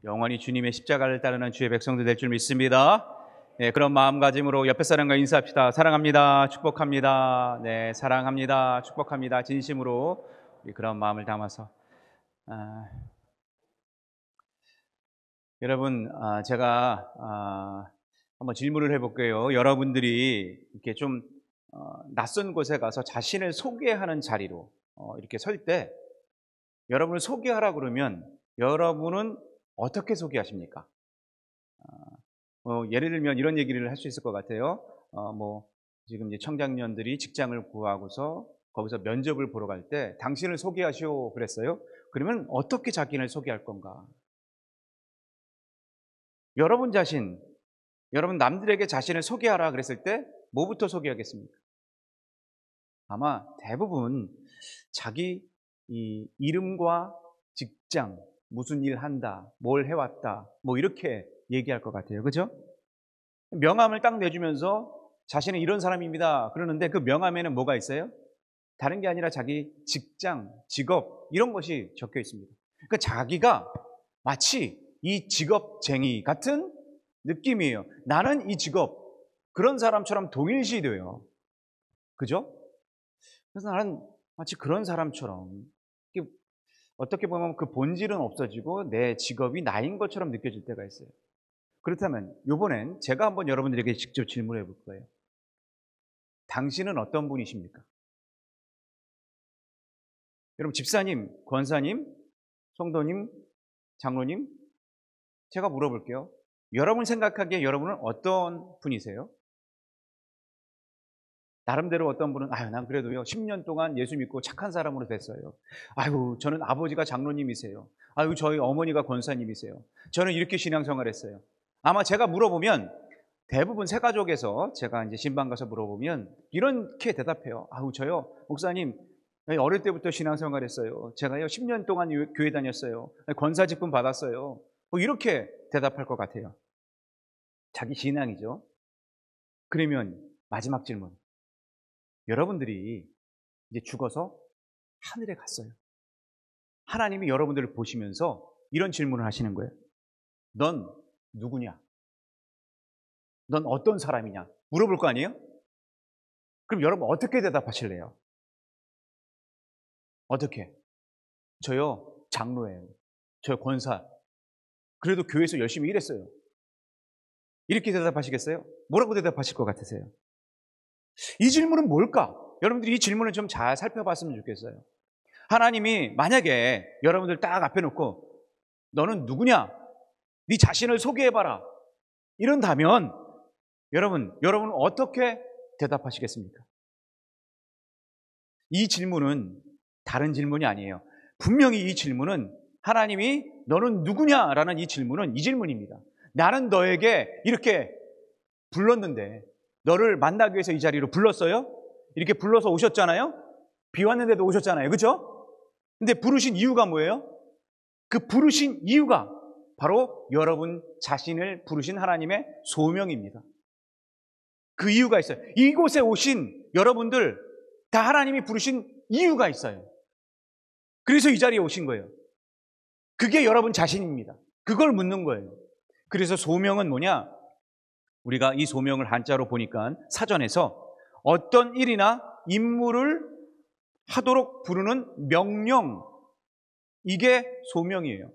영원히 주님의 십자가를 따르는 주의 백성들 될 줄 믿습니다. 네, 그런 마음가짐으로 옆에 사람과 인사합시다. 사랑합니다. 축복합니다. 네, 사랑합니다. 축복합니다. 진심으로 그런 마음을 담아서 여러분, 제가 한번 질문을 해볼게요. 여러분들이 이렇게 좀 낯선 곳에 가서 자신을 소개하는 자리로 이렇게 설 때 여러분을 소개하라 그러면 여러분은 어떻게 소개하십니까? 예를 들면 이런 얘기를 할 수 있을 것 같아요. 지금 이제 청장년들이 직장을 구하고서 거기서 면접을 보러 갈 때 당신을 소개하시오 그랬어요. 그러면 어떻게 자기를 소개할 건가? 여러분 자신, 여러분 남들에게 자신을 소개하라 그랬을 때 뭐부터 소개하겠습니까? 아마 대부분 자기 이 이름과 직장, 무슨 일 한다, 뭘 해왔다, 뭐 이렇게 얘기할 것 같아요. 그죠? 명함을 딱 내주면서 자신은 이런 사람입니다. 그러는데 그 명함에는 뭐가 있어요? 다른 게 아니라 자기 직장, 직업, 이런 것이 적혀 있습니다. 그러니까 자기가 마치 이 직업쟁이 같은 느낌이에요. 나는 이 직업, 그런 사람처럼 동일시돼요. 그죠? 그래서 나는 마치 그런 사람처럼 어떻게 보면 그 본질은 없어지고 내 직업이 나인 것처럼 느껴질 때가 있어요. 그렇다면 이번엔 제가 한번 여러분들에게 직접 질문해 볼 거예요. 당신은 어떤 분이십니까? 여러분 집사님, 권사님, 성도님, 장로님, 제가 물어볼게요. 여러분 생각하기에 여러분은 어떤 분이세요? 나름대로 어떤 분은 난 그래도요 10년 동안 예수 믿고 착한 사람으로 됐어요. 저는 아버지가 장로님이세요. 저희 어머니가 권사님이세요. 저는 이렇게 신앙생활했어요. 아마 제가 물어보면 대부분 새가족에서 제가 이제 신방 가서 물어보면 이렇게 대답해요. 저요 목사님 어릴 때부터 신앙생활했어요. 제가요 10년 동안 교회 다녔어요. 권사 직분 받았어요. 이렇게 대답할 것 같아요. 자기 신앙이죠. 그러면 마지막 질문. 여러분들이 이제 죽어서 하늘에 갔어요. 하나님이 여러분들을 보시면서 이런 질문을 하시는 거예요. 넌 누구냐? 넌 어떤 사람이냐? 물어볼 거 아니에요? 그럼 여러분 어떻게 대답하실래요? 어떻게? 저요 장로예요. 저요 권사. 그래도 교회에서 열심히 일했어요. 이렇게 대답하시겠어요? 뭐라고 대답하실 것 같으세요? 이 질문은 뭘까? 여러분들이 이 질문을 좀 잘 살펴봤으면 좋겠어요. 하나님이 만약에 여러분들 딱 앞에 놓고 너는 누구냐? 네 자신을 소개해봐라. 이런다면 여러분은 어떻게 대답하시겠습니까? 이 질문은 다른 질문이 아니에요. 분명히 이 질문은 하나님이 너는 누구냐라는 이 질문은 이 질문입니다. 나는 너에게 이렇게 불렀는데 너를 만나기 위해서 이 자리로 불렀어요? 이렇게 불러서 오셨잖아요? 비 왔는데도 오셨잖아요. 그렇죠? 근데 부르신 이유가 뭐예요? 그 부르신 이유가 바로 여러분 자신을 부르신 하나님의 소명입니다. 그 이유가 있어요. 이곳에 오신 여러분들 다 하나님이 부르신 이유가 있어요. 그래서 이 자리에 오신 거예요. 그게 여러분 자신입니다. 그걸 묻는 거예요. 그래서 소명은 뭐냐? 우리가 이 소명을 한자로 보니까 사전에서 어떤 일이나 임무를 하도록 부르는 명령, 이게 소명이에요.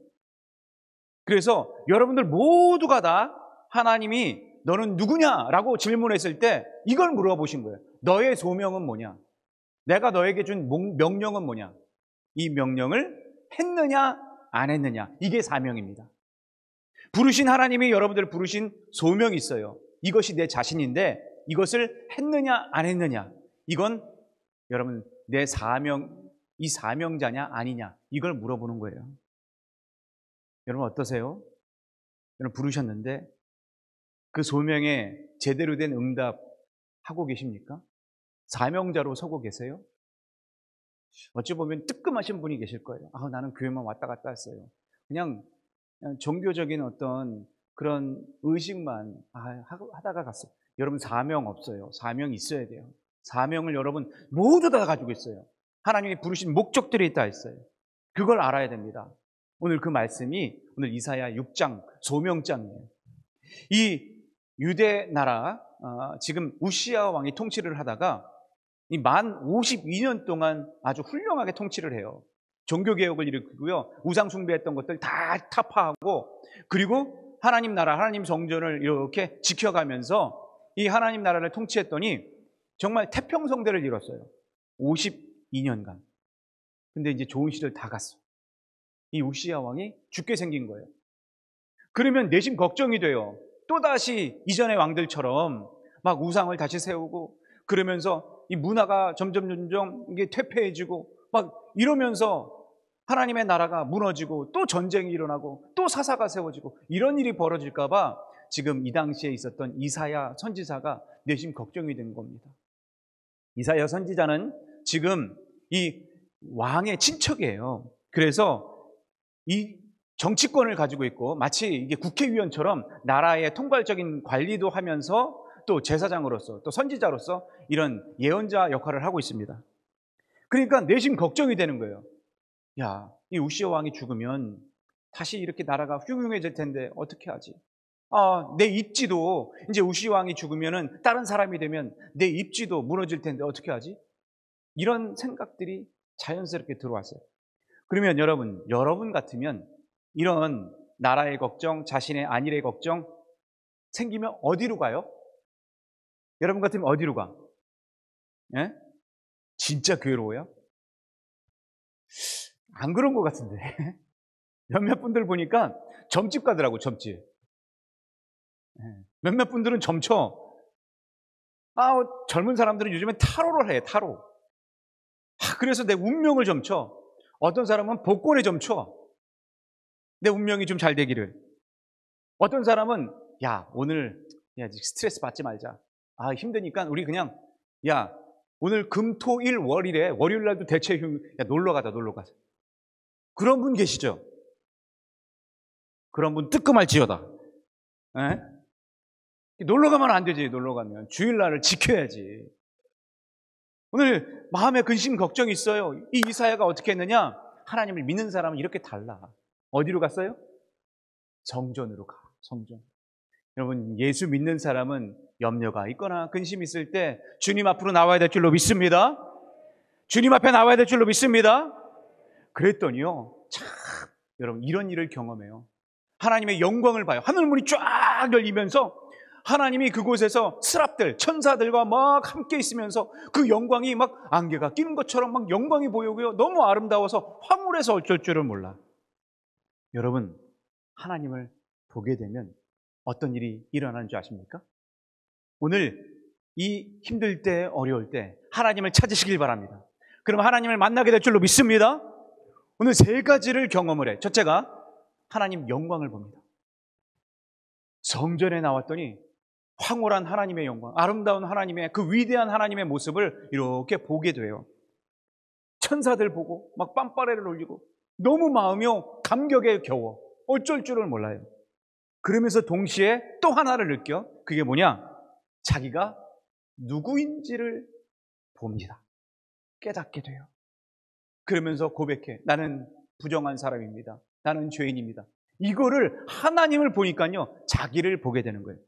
그래서 여러분들 모두가 다 하나님이 너는 누구냐라고 질문했을 때 이걸 물어보신 거예요. 너의 소명은 뭐냐? 내가 너에게 준 명령은 뭐냐? 이 명령을 했느냐 안 했느냐, 이게 사명입니다. 부르신 하나님이 여러분들을 부르신 소명이 있어요. 이것이 내 자신인데 이것을 했느냐 안 했느냐, 이건 여러분 내 이 사명자냐 아니냐, 이걸 물어보는 거예요. 여러분 어떠세요? 여러분 부르셨는데 그 소명에 제대로 된 응답 하고 계십니까? 사명자로 서고 계세요? 어찌 보면 뜨끔하신 분이 계실 거예요. 나는 교회만 왔다 갔다 했어요. 그냥 종교적인 어떤 그런 의식만 하다가 갔어요. 여러분 사명 없어요. 사명이 있어야 돼요. 사명을 여러분 모두 다 가지고 있어요. 하나님이 부르신 목적들이 다 있어요. 그걸 알아야 됩니다. 오늘 그 말씀이 오늘 이사야 6장 소명장이에요. 이 유대 나라 지금 우시야 왕이 통치를 하다가 이 만 52년 동안 아주 훌륭하게 통치를 해요. 종교개혁을 일으키고요. 우상 숭배했던 것들 다 타파하고, 그리고 하나님 나라, 하나님 성전을 이렇게 지켜가면서 이 하나님 나라를 통치했더니 정말 태평성대를 이뤘어요. 52년간. 근데 이제 좋은 시절 다 갔어. 이 우시야 왕이 죽게 생긴 거예요. 그러면 내심 걱정이 돼요. 또다시 이전의 왕들처럼 막 우상을 다시 세우고, 그러면서 이 문화가 점점 이게 퇴폐해지고 막 이러면서 하나님의 나라가 무너지고 또 전쟁이 일어나고 또 사사가 세워지고 이런 일이 벌어질까 봐 지금 이 당시에 있었던 이사야 선지자가 내심 걱정이 된 겁니다. 이사야 선지자는 지금 이 왕의 친척이에요. 그래서 이 정치권을 가지고 있고 마치 이게 국회의원처럼 나라의 통괄적인 관리도 하면서 또 제사장으로서 또 선지자로서 이런 예언자 역할을 하고 있습니다. 그러니까 내심 걱정이 되는 거예요. 야, 이 우시야 왕이 죽으면 다시 이렇게 나라가 흉흉해질 텐데 어떻게 하지? 내 입지도 이제 우시야 왕이 죽으면은 다른 사람이 되면 내 입지도 무너질 텐데 어떻게 하지? 이런 생각들이 자연스럽게 들어왔어요. 그러면 여러분 같으면 이런 나라의 걱정, 자신의 안일의 걱정 생기면 어디로 가요? 여러분 같으면 어디로 가? 예? 진짜 괴로워요? 안 그런 것 같은데. 몇몇 분들 보니까 점집 가더라고, 점집. 몇몇 분들은 점쳐. 젊은 사람들은 요즘엔 타로를 해, 타로. 그래서 내 운명을 점쳐. 어떤 사람은 복권에 점쳐. 내 운명이 좀 잘 되기를. 어떤 사람은, 오늘, 스트레스 받지 말자. 힘드니까 우리 그냥, 오늘 금, 토, 일, 월이래. 월요일 날도 대체 놀러 가자. 그런 분 계시죠? 그런 분 뜨끔할지어다. 놀러 가면 안 되지, 놀러 가면. 주일날을 지켜야지. 오늘 마음에 근심 걱정이 있어요. 이 이사야가 어떻게 했느냐? 하나님을 믿는 사람은 이렇게 달라. 어디로 갔어요? 성전으로 가, 성전. 여러분, 예수 믿는 사람은 염려가 있거나 근심이 있을 때 주님 앞으로 나와야 될 줄로 믿습니다. 주님 앞에 나와야 될 줄로 믿습니다. 그랬더니요, 여러분, 이런 일을 경험해요. 하나님의 영광을 봐요. 하늘문이 쫙 열리면서 하나님이 그곳에서 스랍들, 천사들과 막 함께 있으면서 그 영광이 막 안개가 끼는 것처럼 막 영광이 보이고요. 너무 아름다워서 황홀해서 어쩔 줄을 몰라. 여러분, 하나님을 보게 되면 어떤 일이 일어나는 줄 아십니까? 오늘 이 힘들 때, 어려울 때 하나님을 찾으시길 바랍니다. 그럼 하나님을 만나게 될 줄로 믿습니다. 오늘 세 가지를 경험을 해. 첫째가 하나님 영광을 봅니다. 성전에 나왔더니 황홀한 하나님의 영광, 아름다운 하나님의 그 위대한 하나님의 모습을 이렇게 보게 돼요. 천사들 보고 막 빰빠레를 올리고 너무 마음이 감격에 겨워 어쩔 줄을 몰라요. 그러면서 동시에 또 하나를 느껴. 그게 뭐냐? 자기가 누구인지를 봅니다. 깨닫게 돼요. 그러면서 고백해. 나는 부정한 사람입니다. 나는 죄인입니다. 이거를 하나님을 보니까요, 자기를 보게 되는 거예요.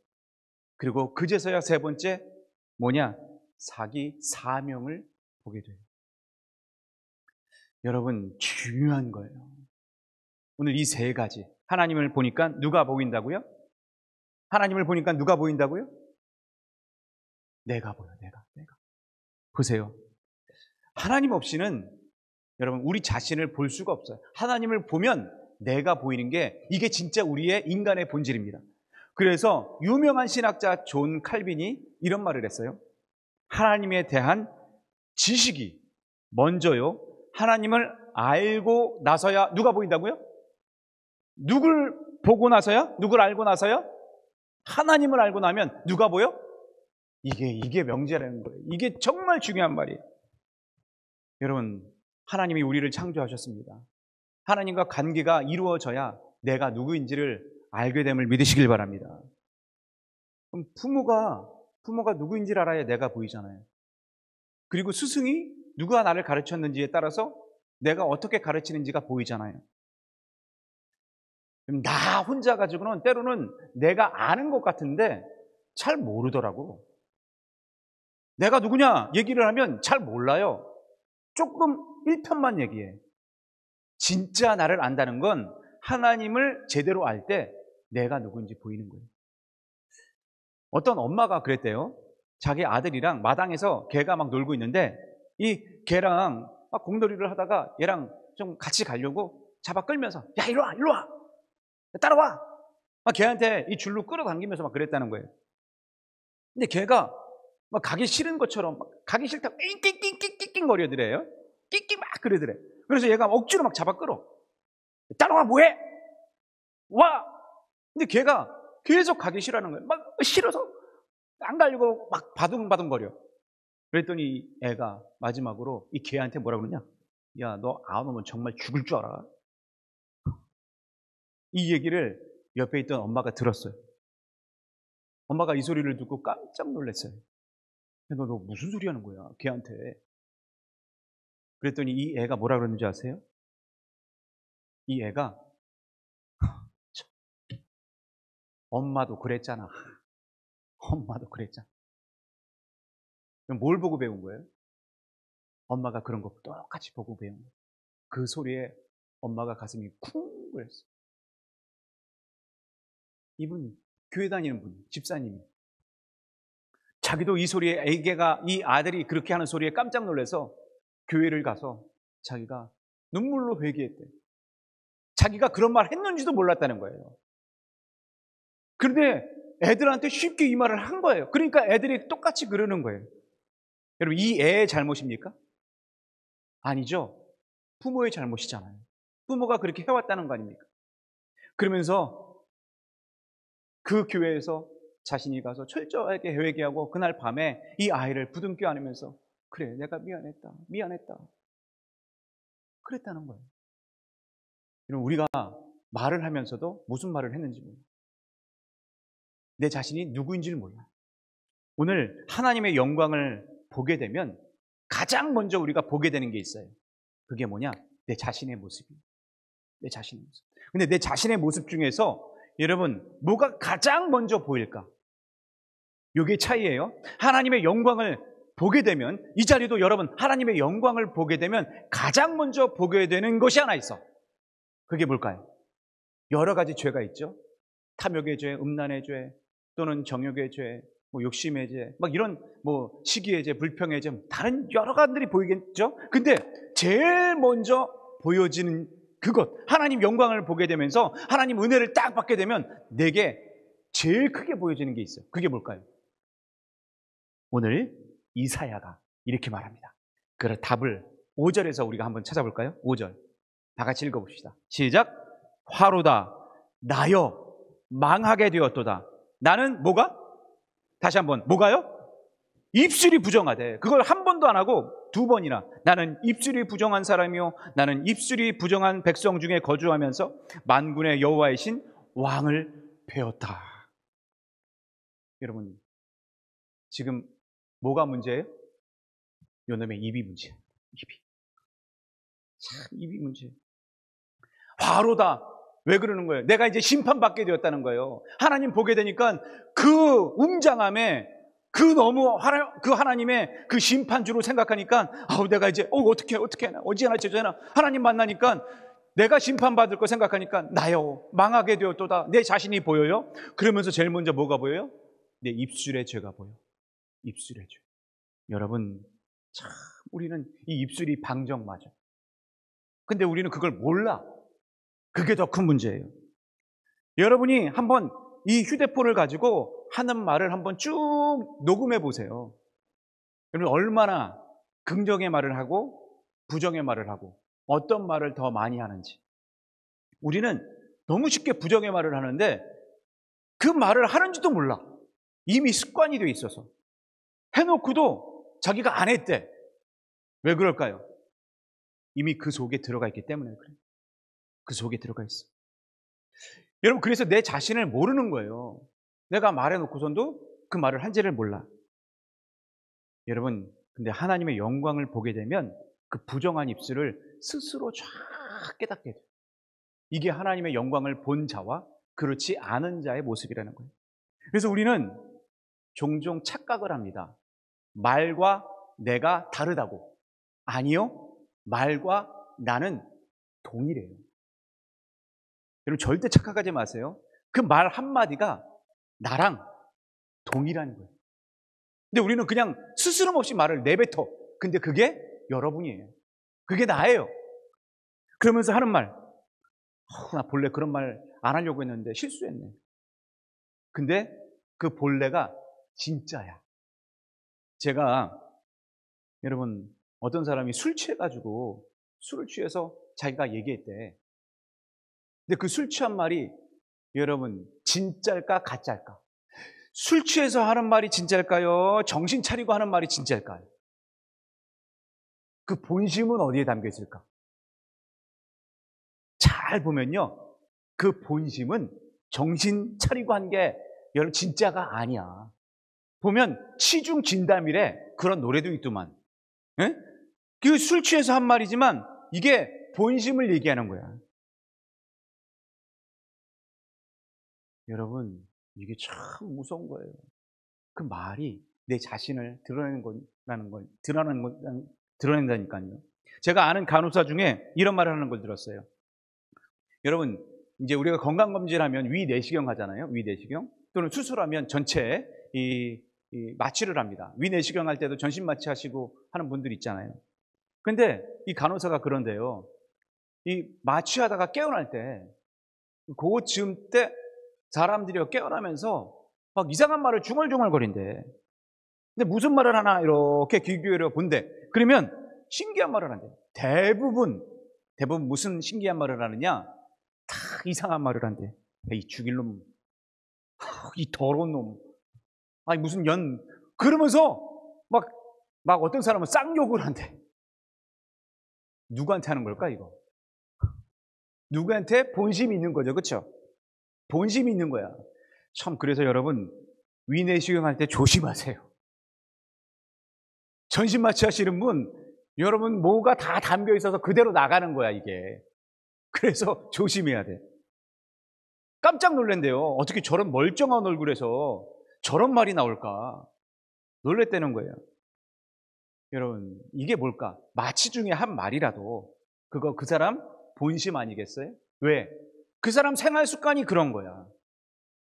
그리고 그제서야 세 번째 뭐냐? 자기 사명을 보게 돼요. 여러분, 중요한 거예요. 오늘 이 세 가지. 하나님을 보니까 누가 보인다고요? 하나님을 보니까 누가 보인다고요? 내가 보여, 내가. 보세요. 하나님 없이는 여러분, 우리 자신을 볼 수가 없어요. 하나님을 보면 내가 보이는 게 이게 진짜 우리의 인간의 본질입니다. 그래서 유명한 신학자 존 칼빈이 이런 말을 했어요. 하나님에 대한 지식이 먼저요, 하나님을 알고 나서야 누가 보인다고요? 누굴 보고 나서야? 누굴 알고 나서야? 하나님을 알고 나면 누가 보여? 이게 명제라는 거예요. 이게 정말 중요한 말이에요. 여러분, 하나님이 우리를 창조하셨습니다. 하나님과 관계가 이루어져야 내가 누구인지를 알게 됨을 믿으시길 바랍니다. 그럼 부모가 누구인지를 알아야 내가 보이잖아요. 그리고 스승이 누가 나를 가르쳤는지에 따라서 내가 어떻게 가르치는지가 보이잖아요. 나 혼자 가지고는 때로는 내가 아는 것 같은데 잘 모르더라고. 내가 누구냐 얘기를 하면 잘 몰라요. 조금 일편만 얘기해. 진짜 나를 안다는 건 하나님을 제대로 알 때 내가 누구인지 보이는 거예요. 어떤 엄마가 그랬대요. 자기 아들이랑 마당에서 개가 막 놀고 있는데 이 개랑 막 공놀이를 하다가 얘랑 좀 같이 가려고 잡아 끌면서 야 이리 와 이리 와 따라와 막 걔한테 이 줄로 끌어당기면서 막 그랬다는 거예요. 근데 걔가 막 가기 싫은 것처럼 막 가기 싫다고 낑낑낑낑낑 거려더래요. 낑낑 막 그러더래. 그래서 얘가 억지로 막 잡아 끌어. 따라와 뭐해? 와! 근데 걔가 계속 가기 싫어하는 거예요. 막 싫어서 안 가려고 막 바둥바둥거려. 그랬더니 애가 마지막으로 이 개한테 뭐라 그러냐? 야, 너 안 오면 정말 죽을 줄 알아. 이 얘기를 옆에 있던 엄마가 들었어요. 엄마가 이 소리를 듣고 깜짝 놀랐어요. 너 무슨 소리 하는 거야? 걔한테. 그랬더니 이 애가 뭐라 그러는지 아세요? 이 애가 엄마도 그랬잖아. 엄마도 그랬잖아. 그럼 뭘 보고 배운 거예요? 엄마가 그런 거 똑같이 보고 배운 거예요. 그 소리에 엄마가 가슴이 쿵 그랬어요. 이분 교회 다니는 분, 집사님이 자기도 이 소리에 애기가 이 아들이 그렇게 하는 소리에 깜짝 놀라서 교회를 가서 자기가 눈물로 회개했대. 자기가 그런 말 했는지도 몰랐다는 거예요. 그런데 애들한테 쉽게 이 말을 한 거예요. 그러니까 애들이 똑같이 그러는 거예요. 여러분 이 애의 잘못입니까? 아니죠. 부모의 잘못이잖아요. 부모가 그렇게 해왔다는 거 아닙니까? 그러면서 그 교회에서 자신이 가서 철저하게 회개하고 그날 밤에 이 아이를 부둥켜 안으면서 그래 내가 미안했다 그랬다는 거예요. 여러분 우리가 말을 하면서도 무슨 말을 했는지 몰라요. 내 자신이 누구인지를 몰라요. 오늘 하나님의 영광을 보게 되면 가장 먼저 우리가 보게 되는 게 있어요. 그게 뭐냐? 내 자신의 모습이에요. 내 자신의 모습. 근데 내 자신의 모습 중에서 여러분 뭐가 가장 먼저 보일까? 이게 차이예요. 하나님의 영광을 보게 되면 이 자리도 여러분 하나님의 영광을 보게 되면 가장 먼저 보게 되는 것이 하나 있어. 그게 뭘까요? 여러 가지 죄가 있죠. 탐욕의 죄, 음란의 죄, 또는 정욕의 죄, 뭐 욕심의 죄, 막 이런 뭐 시기의 죄, 불평의 죄, 다른 여러 가지들이 보이겠죠. 근데 제일 먼저 보여지는 그것, 하나님 영광을 보게 되면서 하나님 은혜를 딱 받게 되면 내게 제일 크게 보여지는 게 있어요. 그게 뭘까요? 오늘 이사야가 이렇게 말합니다. 그 답을 5절에서 우리가 한번 찾아볼까요? 5절 다 같이 읽어봅시다. 시작. 화로다 나여 망하게 되었도다. 나는 뭐가? 다시 한번 뭐가요? 입술이 부정하대. 그걸 한 번도 안 하고 두 번이나 나는 입술이 부정한 사람이요 나는 입술이 부정한 백성 중에 거주하면서 만군의 여호와이신 왕을 배웠다. 여러분 지금 뭐가 문제예요? 요놈의 입이 문제예요. 입이 문제예요. 화로다. 왜 그러는 거예요? 내가 이제 심판받게 되었다는 거예요. 하나님 보게 되니까 그 웅장함에 그 하나님의 그 심판주로 생각하니까 내가 이제 어떻게 하나 어찌하나 저쩌나 하나님 만나니까 내가 심판받을 거 생각하니까 나요 망하게 되었도다. 내 자신이 보여요. 그러면서 제일 먼저 뭐가 보여요? 내 입술의 죄가 보여. 입술의 죄. 여러분 참 우리는 이 입술이 방정 맞아. 근데 우리는 그걸 몰라. 그게 더 큰 문제예요. 여러분이 한번 이 휴대폰을 가지고 하는 말을 한번 쭉 녹음해 보세요. 여러분 얼마나 긍정의 말을 하고 부정의 말을 하고 어떤 말을 더 많이 하는지. 우리는 너무 쉽게 부정의 말을 하는데 그 말을 하는지도 몰라. 이미 습관이 돼 있어서. 해놓고도 자기가 안 했대. 왜 그럴까요? 이미 그 속에 들어가 있기 때문에 그래요. 그 속에 들어가 있어. 여러분 그래서 내 자신을 모르는 거예요. 내가 말해놓고선도 그 말을 한지를 몰라. 여러분 근데 하나님의 영광을 보게 되면 그 부정한 입술을 스스로 쫙 깨닫게 돼요. 이게 하나님의 영광을 본 자와 그렇지 않은 자의 모습이라는 거예요. 그래서 우리는 종종 착각을 합니다. 말과 내가 다르다고. 아니요, 말과 나는 동일해요. 여러분 절대 착각하지 마세요. 그 말 한마디가 나랑 동일한 거예요. 근데 우리는 그냥 스스럼 없이 말을 내뱉어. 근데 그게 여러분이에요. 그게 나예요. 그러면서 하는 말, 나 본래 그런 말 안 하려고 했는데 실수했네. 근데 그 본래가 진짜야. 제가 여러분 어떤 사람이 술 취해가지고 술을 취해서 자기가 얘기했대. 근데 그 술 취한 말이 여러분 진짜일까 가짜일까? 술 취해서 하는 말이 진짜일까요? 정신 차리고 하는 말이 진짜일까요? 그 본심은 어디에 담겨 있을까? 잘 보면요, 그 본심은 정신 차리고 한 게 여러분 진짜가 아니야. 보면 치중 진담이래. 그런 노래도 있더만. 예? 그 술 취해서 한 말이지만 이게 본심을 얘기하는 거야. 여러분 이게 참 무서운 거예요. 그 말이 내 자신을 드러낸다니까요. 제가 아는 간호사 중에 이런 말을 하는 걸 들었어요. 여러분 이제 우리가 건강검진을 하면 위 내시경 하잖아요. 위 내시경 또는 수술하면 전체 이 마취를 합니다. 위 내시경 할 때도 전신 마취하시고 하는 분들 있잖아요. 근데 이 간호사가 그런데요, 이 마취하다가 깨어날 때 그쯤 때 사람들이 깨어나면서 막 이상한 말을 중얼중얼거린대. 근데 무슨 말을 하나 이렇게 귀 기울여 본대. 그러면 신기한 말을 한대. 대부분 무슨 신기한 말을 하느냐? 다 이상한 말을 한대. 이 죽일 놈, 이 더러운 놈, 아니 무슨 그러면서 막 어떤 사람은 쌍욕을 한대. 누구한테 하는 걸까 이거? 누구한테? 본심이 있는 거죠, 그렇죠? 본심이 있는 거야. 참 그래서 여러분 위내시경 할 때 조심하세요. 전신 마취하시는 분, 여러분 뭐가 다 담겨 있어서 그대로 나가는 거야 이게. 그래서 조심해야 돼. 깜짝 놀란대요. 어떻게 저런 멀쩡한 얼굴에서 저런 말이 나올까? 놀랬다는 거예요. 여러분 이게 뭘까? 마취 중에 한 말이라도 그거 그 사람 본심 아니겠어요? 왜? 그 사람 생활 습관이 그런 거야.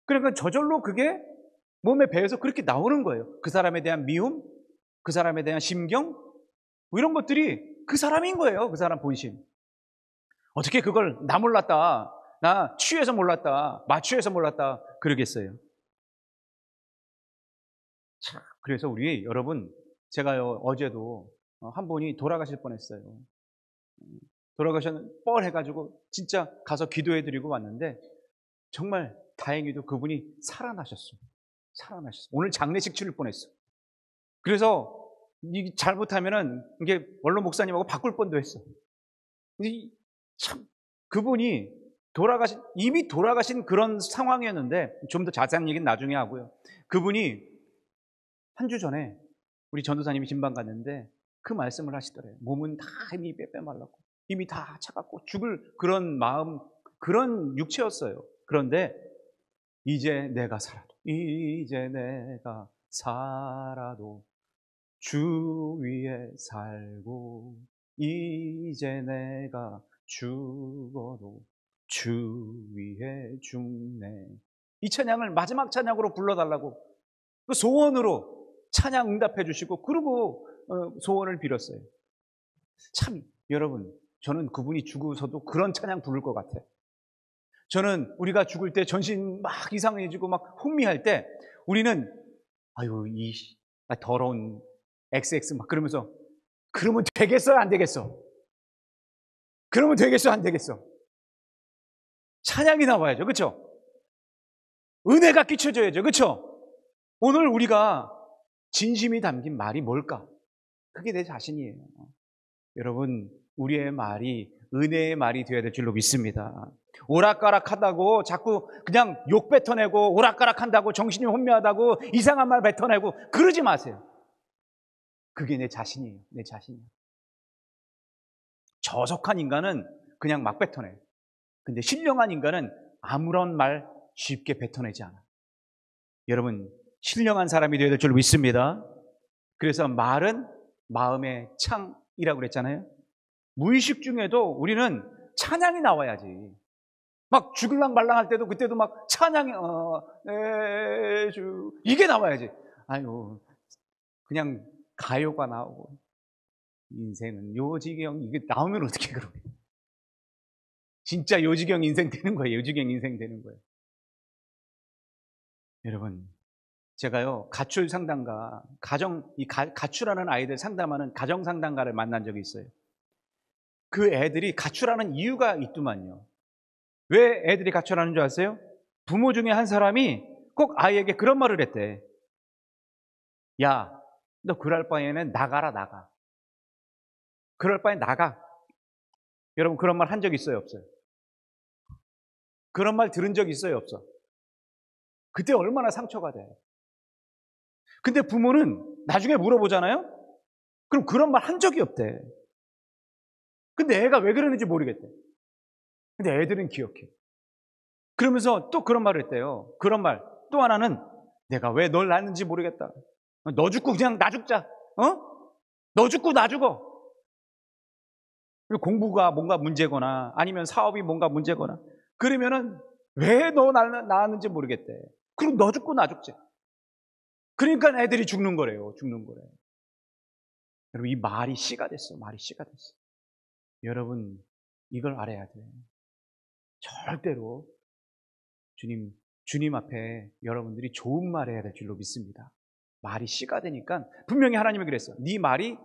그러니까 저절로 그게 몸에 배어서 그렇게 나오는 거예요. 그 사람에 대한 미움, 그 사람에 대한 심경, 뭐 이런 것들이 그 사람인 거예요. 그 사람 본심. 어떻게 그걸 나 몰랐다, 나 취해서 몰랐다, 마취해서 몰랐다 그러겠어요. 자, 그래서 우리 여러분, 제가요 어제도 한 분이 돌아가실 뻔했어요. 돌아가셨는 뻘해가지고 진짜 가서 기도해드리고 왔는데 정말 다행히도 그분이 살아나셨어요. 오늘 장례식 치를 뻔했어. 그래서 잘못하면은 이게 원로 목사님하고 바꿀 뻔도 했어. 참 그분이 이미 돌아가신 그런 상황이었는데 좀 더 자세한 얘기는 나중에 하고요. 그분이 한 주 전에 우리 전도사님이 진방 갔는데 그 말씀을 하시더래요. 몸은 다 이미 빼빼말랐고 이미 다 차갑고 죽을 그런 마음, 그런 육체였어요. 그런데 이제 내가 살아도 주 위에 살고, 이제 내가 죽어도 주 위에 죽네. 이 찬양을 마지막 찬양으로 불러달라고 그 소원으로 찬양 응답해 주시고 그러고 소원을 빌었어요. 참 여러분, 저는 그분이 죽어서도 그런 찬양 부를 것 같아요. 저는 우리가 죽을 때 전신 막 이상해지고 막 혼미할 때 우리는 아유 이 더러운 XX 막 그러면서 그러면 되겠어요 안 되겠어? 그러면 되겠어 안 되겠어? 찬양이 나와야죠, 그렇죠? 은혜가 끼쳐져야죠, 그렇죠? 오늘 우리가 진심이 담긴 말이 뭘까? 그게 내 자신이에요. 여러분 우리의 말이 은혜의 말이 되어야 될 줄로 믿습니다. 오락가락하다고 자꾸 그냥 욕 뱉어내고 오락가락한다고 정신이 혼미하다고 이상한 말 뱉어내고 그러지 마세요. 그게 내 자신이에요. 내 자신이에요. 저속한 인간은 그냥 막 뱉어내요. 근데 신령한 인간은 아무런 말 쉽게 뱉어내지 않아. 여러분, 신령한 사람이 되어야 될 줄 믿습니다. 그래서 말은 마음의 창이라고 그랬잖아요. 무의식 중에도 우리는 찬양이 나와야지. 막 죽을랑 말랑 할 때도 그때도 막 찬양이 주 이게 나와야지. 아유, 그냥 가요가 나오고 인생은 요지경 이게 나오면 어떻게 그러게. 진짜 요지경 인생 되는 거예요. 요지경 인생 되는 거예요. 여러분, 제가요 가출 상담가 가출하는 아이들 상담하는 가정 상담가를 만난 적이 있어요. 그 애들이 가출하는 이유가 있더만요. 왜 애들이 가출하는 줄 아세요? 부모 중에 한 사람이 꼭 아이에게 그런 말을 했대. 야, 너 그럴 바에는 나가라, 나가. 그럴 바에 나가. 여러분, 그런 말 한 적 있어요, 없어요? 그런 말 들은 적 있어요, 없어? 그때 얼마나 상처가 돼. 근데 부모는 나중에 물어보잖아요? 그럼 그런 말 한 적이 없대. 근데 애가 왜 그러는지 모르겠대. 근데 애들은 기억해. 그러면서 또 그런 말을 했대요. 그런 말. 또 하나는 내가 왜 널 낳았는지 모르겠다. 너 죽고 그냥 나 죽자. 너 죽고 나 죽어. 공부가 뭔가 문제거나 아니면 사업이 뭔가 문제거나 그러면은 왜 너 낳았는지 모르겠대. 그럼 너 죽고 나 죽지. 그러니까 애들이 죽는 거래요. 죽는 거래. 여러분, 이 말이 씨가 됐어. 말이 씨가 됐어. 여러분, 이걸 알아야 돼. 절대로 주님 앞에 여러분들이 좋은 말 해야 될 줄로 믿습니다. 말이 씨가 되니까 분명히 하나님이 그랬어. 네 말이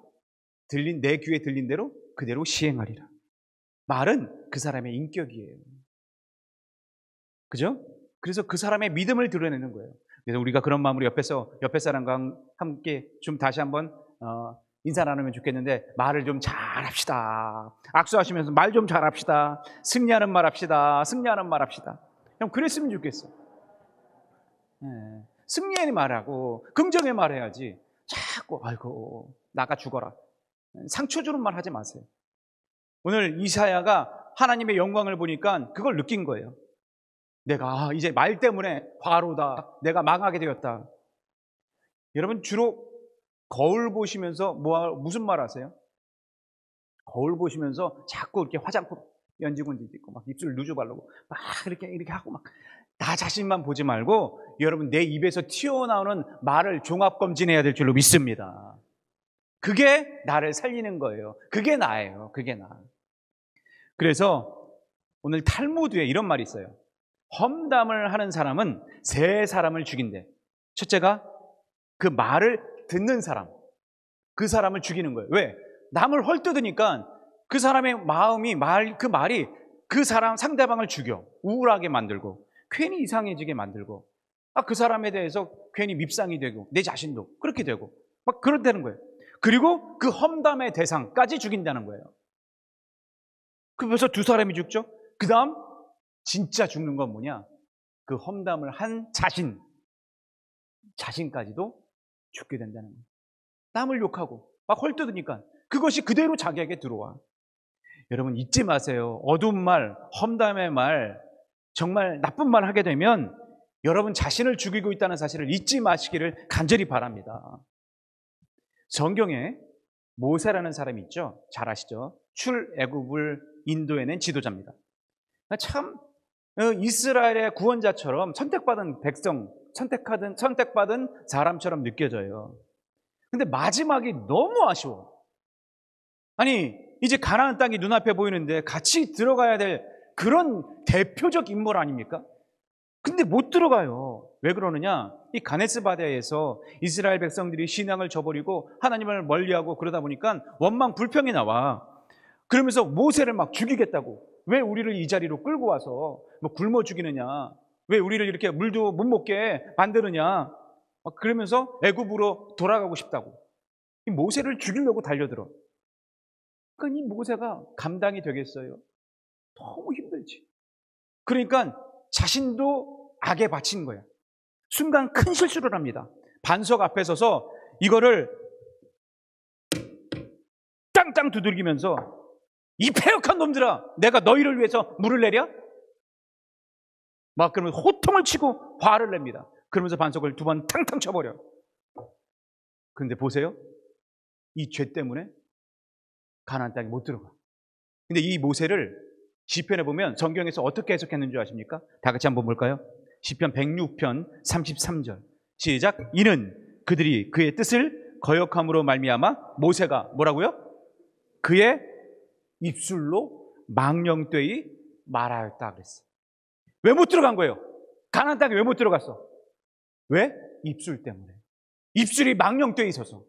내 귀에 들린 대로 그대로 시행하리라. 말은 그 사람의 인격이에요. 그죠? 그래서 그 사람의 믿음을 드러내는 거예요. 그래서 우리가 그런 마음으로 옆에 사람과 함께 좀 다시 한번 인사 나누면 좋겠는데, 말을 좀 잘합시다. 악수하시면서 말 좀 잘합시다. 승리하는 말 합시다. 승리하는 말 합시다. 그냥 그랬으면 좋겠어. 네. 승리의 말하고 긍정의 말 해야지. 자꾸 아이고 나가 죽어라. 상처 주는 말 하지 마세요. 오늘 이사야가 하나님의 영광을 보니까 그걸 느낀 거예요. 내가 이제 말 때문에 과로다. 내가 망하게 되었다. 여러분, 주로 거울 보시면서 무슨 말 하세요? 거울 보시면서 자꾸 이렇게 화장품 연지곤지 있고 막 입술 누주 바르고 막 이렇게 하고 막 나 자신만 보지 말고 여러분, 내 입에서 튀어나오는 말을 종합검진해야 될 줄로 믿습니다. 그게 나를 살리는 거예요. 그게 나예요. 그게 나. 그래서 오늘 탈무드에 이런 말이 있어요. 험담을 하는 사람은 세 사람을 죽인대. 첫째가 그 말을 듣는 사람, 그 사람을 죽이는 거예요. 왜? 남을 헐뜯으니까 그 사람의 마음이 그 말이 그 사람 상대방을 죽여 우울하게 만들고 괜히 이상해지게 만들고 그 사람에 대해서 괜히 밉상이 되고 내 자신도 그렇게 되고 막 그렇다는 거예요. 그리고 그 험담의 대상까지 죽인다는 거예요. 그래서 두 사람이 죽죠. 그 다음 진짜 죽는 건 뭐냐? 그 험담을 한 자신까지도 죽게 된다는 거예요. 남을 욕하고 막 헐뜯으니까 그것이 그대로 자기에게 들어와. 여러분, 잊지 마세요. 어두운 말, 험담의 말, 정말 나쁜 말 하게 되면 여러분 자신을 죽이고 있다는 사실을 잊지 마시기를 간절히 바랍니다. 성경에 모세라는 사람이 있죠. 잘 아시죠? 출애굽을 인도해낸 지도자입니다. 참 이스라엘의 구원자처럼 선택받은 백성, 선택받은 사람처럼 느껴져요. 근데 마지막이 너무 아쉬워. 아니, 이제 가나안 땅이 눈앞에 보이는데 같이 들어가야 될 그런 대표적 인물 아닙니까? 근데 못 들어가요. 왜 그러느냐? 이 가네스 바다에서 이스라엘 백성들이 신앙을 저버리고 하나님을 멀리하고 그러다 보니까 원망 불평이 나와. 그러면서 모세를 막 죽이겠다고. 왜 우리를 이 자리로 끌고 와서 뭐 굶어 죽이느냐? 왜 우리를 이렇게 물도 못 먹게 만드느냐? 그러면서 애굽으로 돌아가고 싶다고. 이 모세를 죽이려고 달려들어. 그러니까 이 모세가 감당이 되겠어요? 너무 힘들지. 그러니까 자신도 악에 바친 거야. 순간 큰 실수를 합니다. 반석 앞에 서서 이거를 땅땅 두들기면서 이 패역한 놈들아, 내가 너희를 위해서 물을 내랴? 막 그러면 호통을 치고 화를 냅니다. 그러면서 반석을 2번 탕탕 쳐버려. 그런데 보세요. 이 죄 때문에 가나안 땅에 못 들어가. 근데 이 모세를 시편에 보면 성경에서 어떻게 해석했는 줄 아십니까? 다 같이 한번 볼까요? 시편 106편 33절. 시작. 이는 그들이 그의 뜻을 거역함으로 말미암아 모세가 뭐라고요? 그의 입술로 망령되이 말하였다 그랬어. 왜 못 들어간 거예요? 가나안 땅에 왜 못 들어갔어? 왜? 입술 때문에. 입술이 망령되이 있어서.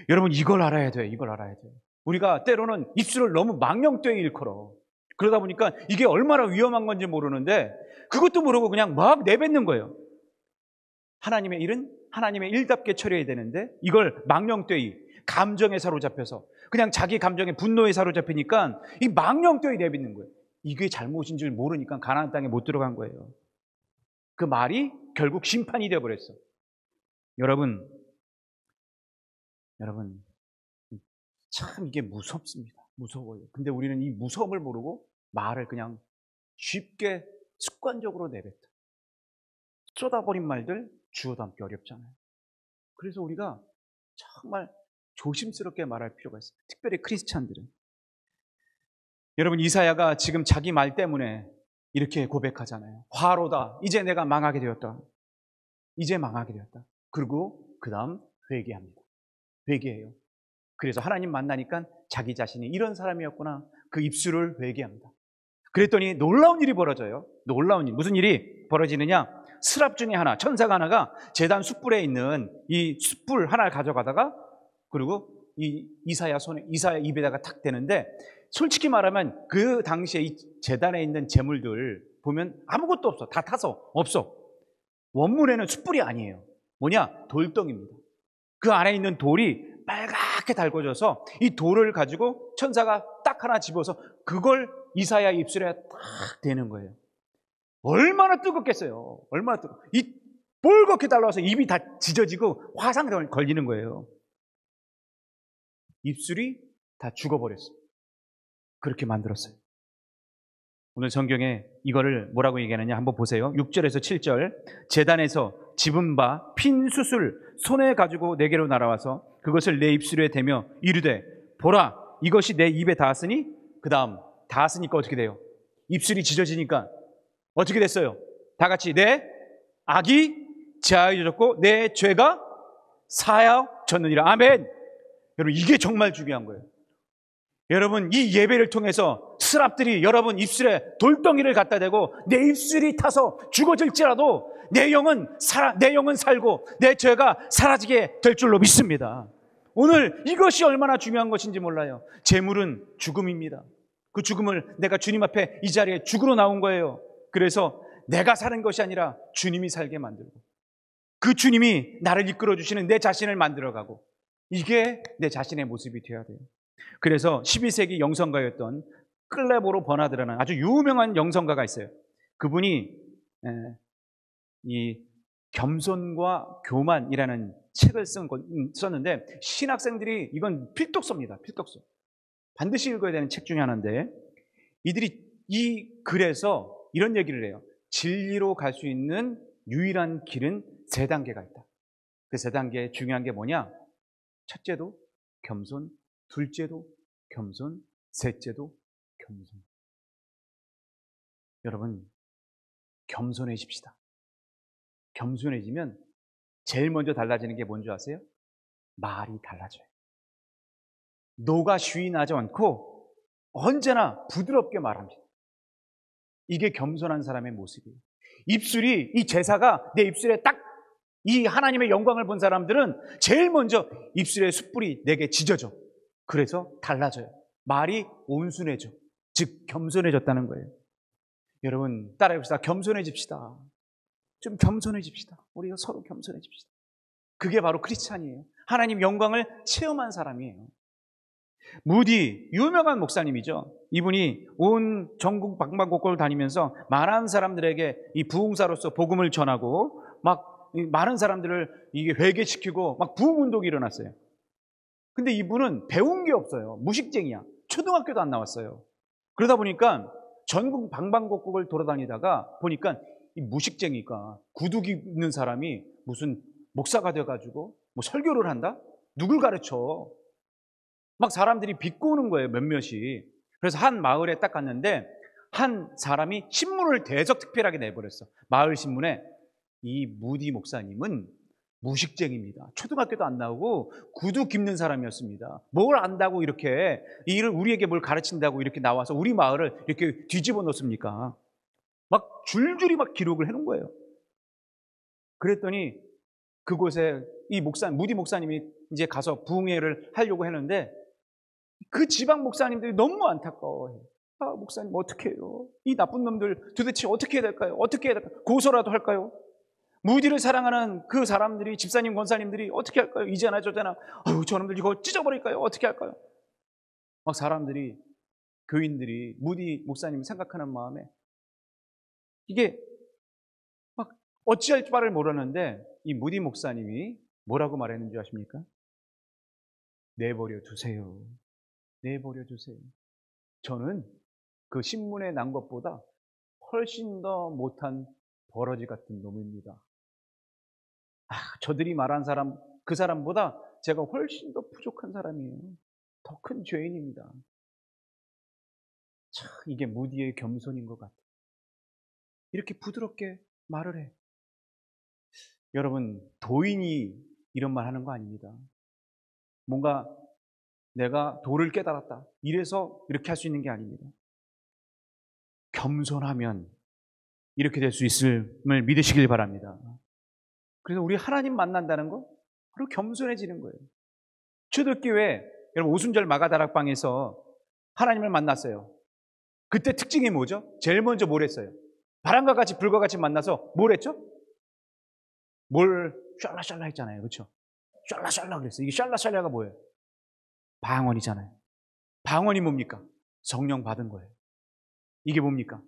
여러분 이걸 알아야 돼요. 이걸 알아야 돼요. 우리가 때로는 입술을 너무 망령되이 일컬어. 그러다 보니까 이게 얼마나 위험한 건지 모르는데 그것도 모르고 그냥 막 내뱉는 거예요. 하나님의 일은 하나님의 일답게 처리해야 되는데 이걸 망령되이 감정에 사로잡혀서 그냥 자기 감정에 분노에 사로잡히니까 이 망령되이 내뱉는 거예요. 이게 잘못인 줄 모르니까 가나안 땅에 못 들어간 거예요. 그 말이 결국 심판이 되어버렸어. 여러분 참 이게 무섭습니다. 무서워요. 근데 우리는 이 무서움을 모르고 말을 그냥 쉽게 습관적으로 내뱉다. 쏟아버린 말들 주워 담기 어렵잖아요. 그래서 우리가 정말 조심스럽게 말할 필요가 있어요. 특별히 크리스찬들은. 여러분 이사야가 지금 자기 말 때문에 이렇게 고백하잖아요. 화로다. 이제 내가 망하게 되었다. 이제 망하게 되었다. 그리고 그 다음 회개합니다. 회개해요. 그래서 하나님 만나니까 자기 자신이 이런 사람이었구나. 그 입술을 회개합니다. 그랬더니 놀라운 일이 벌어져요. 놀라운 일. 무슨 일이 벌어지느냐? 스랍 중에 하나, 천사가 하나가 제단 숯불에 있는 이 숯불 하나를 가져가다가 그리고 이 이사야 입에다가 탁 대는데 솔직히 말하면 그 당시에 이 제단에 있는 제물들 보면 아무것도 없어. 다 타서 없어. 원문에는 숯불이 아니에요. 뭐냐? 돌덩입니다. 그 안에 있는 돌이 빨갛게 달궈져서 이 돌을 가지고 천사가 딱 하나 집어서 그걸 이사야 입술에 딱 대는 거예요. 얼마나 뜨겁겠어요. 얼마나 뜨겁. 이 뻘겋게 달라서 입이 다 찢어지고 화상 걸리는 거예요. 입술이 다 죽어버렸어요. 그렇게 만들었어요. 오늘 성경에 이거를 뭐라고 얘기하느냐 한번 보세요. 6절에서 7절. 제단에서 집은 바 핀 숯을 손에 가지고 내게로 날아와서 그것을 내 입술에 대며 이르되 보라 이것이 내 입에 닿았으니 그 다음 닿았으니까 어떻게 돼요? 입술이 찢어지니까 어떻게 됐어요? 다 같이 내 악이 자유해졌고 내 죄가 사하졌느니라. 아멘. 여러분 이게 정말 중요한 거예요. 여러분 이 예배를 통해서 스랍들이 여러분 입술에 돌덩이를 갖다 대고 내 입술이 타서 죽어질지라도 내 영은 살고 내 죄가 사라지게 될 줄로 믿습니다. 오늘 이것이 얼마나 중요한 것인지 몰라요. 재물은 죽음입니다. 그 죽음을 내가 주님 앞에 이 자리에 죽으러 나온 거예요. 그래서 내가 사는 것이 아니라 주님이 살게 만들고 그 주님이 나를 이끌어 주시는 내 자신을 만들어가고 이게 내 자신의 모습이 되어야 돼요. 그래서 12세기 영성가였던 클레보로 버나드라는 아주 유명한 영성가가 있어요. 그분이 이 겸손과 교만이라는 책을 썼는데 신학생들이 이건 필독서입니다. 필독서. 반드시 읽어야 되는 책 중에 하나인데 이들이 이 글에서 이런 얘기를 해요. 진리로 갈 수 있는 유일한 길은 3단계가 있다. 그 3단계의 중요한 게 뭐냐? 첫째도 겸손, 둘째도 겸손, 셋째도 겸손. 여러분 겸손해집시다. 겸손해지면 제일 먼저 달라지는 게 뭔지 아세요? 말이 달라져요. 노가 쉬인하지 않고 언제나 부드럽게 말합니다. 이게 겸손한 사람의 모습이에요. 입술이 이 제사가 내 입술에 딱 이 하나님의 영광을 본 사람들은 제일 먼저 입술에 숯불이 내게 지져져. 그래서 달라져요. 말이 온순해져. 즉 겸손해졌다는 거예요. 여러분 따라해봅시다. 겸손해집시다. 좀 겸손해집시다. 우리가 서로 겸손해집시다. 그게 바로 크리스찬이에요. 하나님 영광을 체험한 사람이에요. 무디 유명한 목사님이죠. 이분이 온 전국 방방곡곡을 다니면서 많은 사람들에게 이 부흥사로서 복음을 전하고 막 많은 사람들을 이게 회개시키고 막 부흥운동이 일어났어요. 근데 이분은 배운 게 없어요. 무식쟁이야. 초등학교도 안 나왔어요. 그러다 보니까 전국 방방곡곡을 돌아다니다가 보니까 이 무식쟁이가 구두 입는 사람이 무슨 목사가 돼가지고 뭐 설교를 한다? 누굴 가르쳐? 막 사람들이 비꼬는 거예요, 몇몇이. 그래서 한 마을에 딱 갔는데 한 사람이 신문을 대적특별하게 내버렸어. 마을 신문에 이 무디 목사님은 무식쟁입니다. 초등학교도 안 나오고 구두 깁는 사람이었습니다. 뭘 안다고 이렇게 이 일을 우리에게 뭘 가르친다고 이렇게 나와서 우리 마을을 이렇게 뒤집어 놓습니까? 막 줄줄이 막 기록을 해놓은 거예요. 그랬더니 그곳에 이 무디 목사님이 이제 가서 부흥회를 하려고 했는데 그 지방 목사님들이 너무 안타까워해요. 아, 목사님 어떻게 해요? 이 나쁜 놈들 도대체 어떻게 해야 될까요? 어떻게 해야 될까요? 고소라도 할까요? 무디를 사랑하는 그 사람들이, 집사님, 권사님들이 어떻게 할까요? 이제나 저제나, 아유, 저놈들 이거 찢어버릴까요? 어떻게 할까요? 막 사람들이, 교인들이 무디 목사님을 생각하는 마음에 이게 막 어찌할 바를 모르는데 이 무디 목사님이 뭐라고 말했는지 아십니까? 내버려 두세요. 내버려 두세요. 저는 그 신문에 난 것보다 훨씬 더 못한 버러지 같은 놈입니다. 저들이 말한 사람, 그 사람보다 제가 훨씬 더 부족한 사람이에요. 더 큰 죄인입니다. 참, 이게 무디의 겸손인 것 같아요. 이렇게 부드럽게 말을 해. 여러분, 도인이 이런 말 하는 거 아닙니다. 뭔가 내가 도를 깨달았다, 이래서 이렇게 할 수 있는 게 아닙니다. 겸손하면 이렇게 될 수 있음을 믿으시길 바랍니다. 그래서 우리 하나님 만난다는 거 바로 겸손해지는 거예요. 초대교회 여러분 오순절 마가다락방에서 하나님을 만났어요. 그때 특징이 뭐죠? 제일 먼저 뭘 했어요? 바람과 같이 불과 같이 만나서 뭘 했죠? 뭘 샬라샬라 했잖아요. 그렇죠? 샬라샬라 그랬어요. 이게 샬라샬라가 뭐예요? 방언이잖아요. 방언이 뭡니까? 성령 받은 거예요. 이게 뭡니까?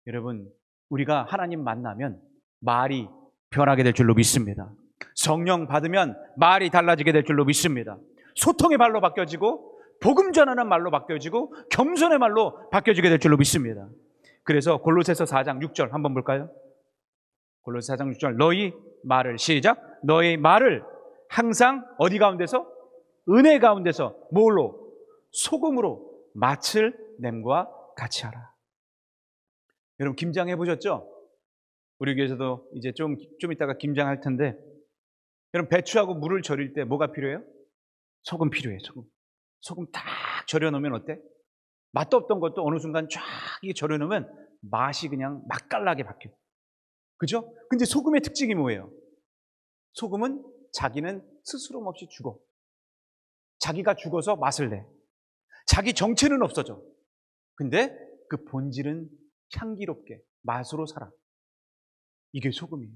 여러분, 우리가 하나님 만나면 말이 변하게 될 줄로 믿습니다. 성령 받으면 말이 달라지게 될 줄로 믿습니다. 소통의 말로 바뀌어지고 복음 전하는 말로 바뀌어지고 겸손의 말로 바뀌어지게 될 줄로 믿습니다. 그래서 골로새서 4장 6절 한번 볼까요? 골로새 4장 6절 너희 말을 시작 너희 말을 항상 어디 가운데서? 은혜 가운데서 뭘로? 소금으로 맛을 냄과 같이 하라. 여러분 김장해 보셨죠? 우리 교회에서도 이제 좀 이따가 김장할 텐데 여러분 배추하고 물을 절일 때 뭐가 필요해요? 소금 필요해요. 소금 딱 절여 놓으면 어때? 맛도 없던 것도 어느 순간 쫙 이게 절여 놓으면 맛이 그냥 맛깔나게 바뀌어요. 그죠? 근데 소금의 특징이 뭐예요? 소금은 자기는 스스럼 없이 죽어. 자기가 죽어서 맛을 내. 자기 정체는 없어져. 근데 그 본질은 향기롭게 맛으로 살아. 이게 소금이에요.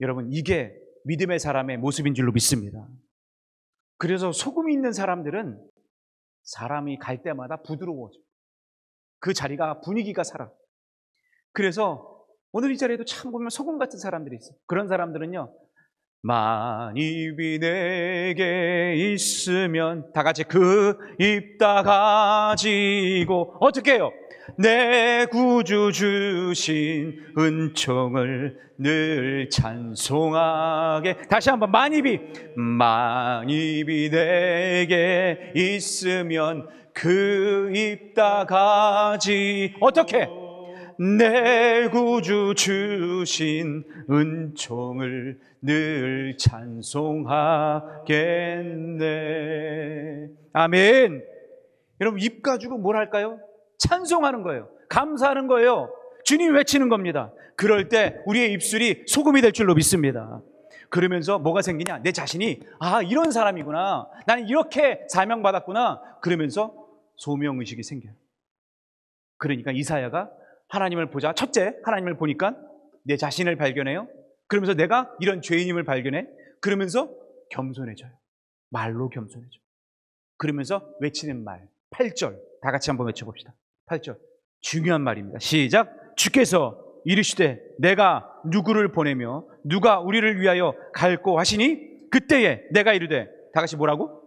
여러분 이게 믿음의 사람의 모습인 줄로 믿습니다. 그래서 소금이 있는 사람들은 사람이 갈 때마다 부드러워져. 그 자리가 분위기가 살아. 그래서 오늘 이 자리에도 참 보면 소금 같은 사람들이 있어요. 그런 사람들은요 만입이 내게 있으면 다 같이 그 입 다 가지고 어떻게 해요? 내 구주 주신 은총을 늘 찬송하게. 다시 한번 만입이 내게 있으면 그 입 다 가지 어떻게? 내 구주 주신 은총을 늘 찬송하겠네. 아멘. 여러분 입 가지고 뭘 할까요? 찬송하는 거예요. 감사하는 거예요. 주님 외치는 겁니다. 그럴 때 우리의 입술이 소금이 될 줄로 믿습니다. 그러면서 뭐가 생기냐? 내 자신이 이런 사람이구나. 나는 이렇게 사명받았구나. 그러면서 소명의식이 생겨요. 그러니까 이사야가 하나님을 보자. 첫째, 하나님을 보니까 내 자신을 발견해요. 그러면서 내가 이런 죄인임을 발견해. 그러면서 겸손해져요. 말로 겸손해져. 그러면서 외치는 말. 8절 다 같이 한번 외쳐봅시다. 8절 중요한 말입니다. 시작. 주께서 이르시되 내가 누구를 보내며 누가 우리를 위하여 갈고 하시니 그때에 내가 이르되 다 같이 뭐라고?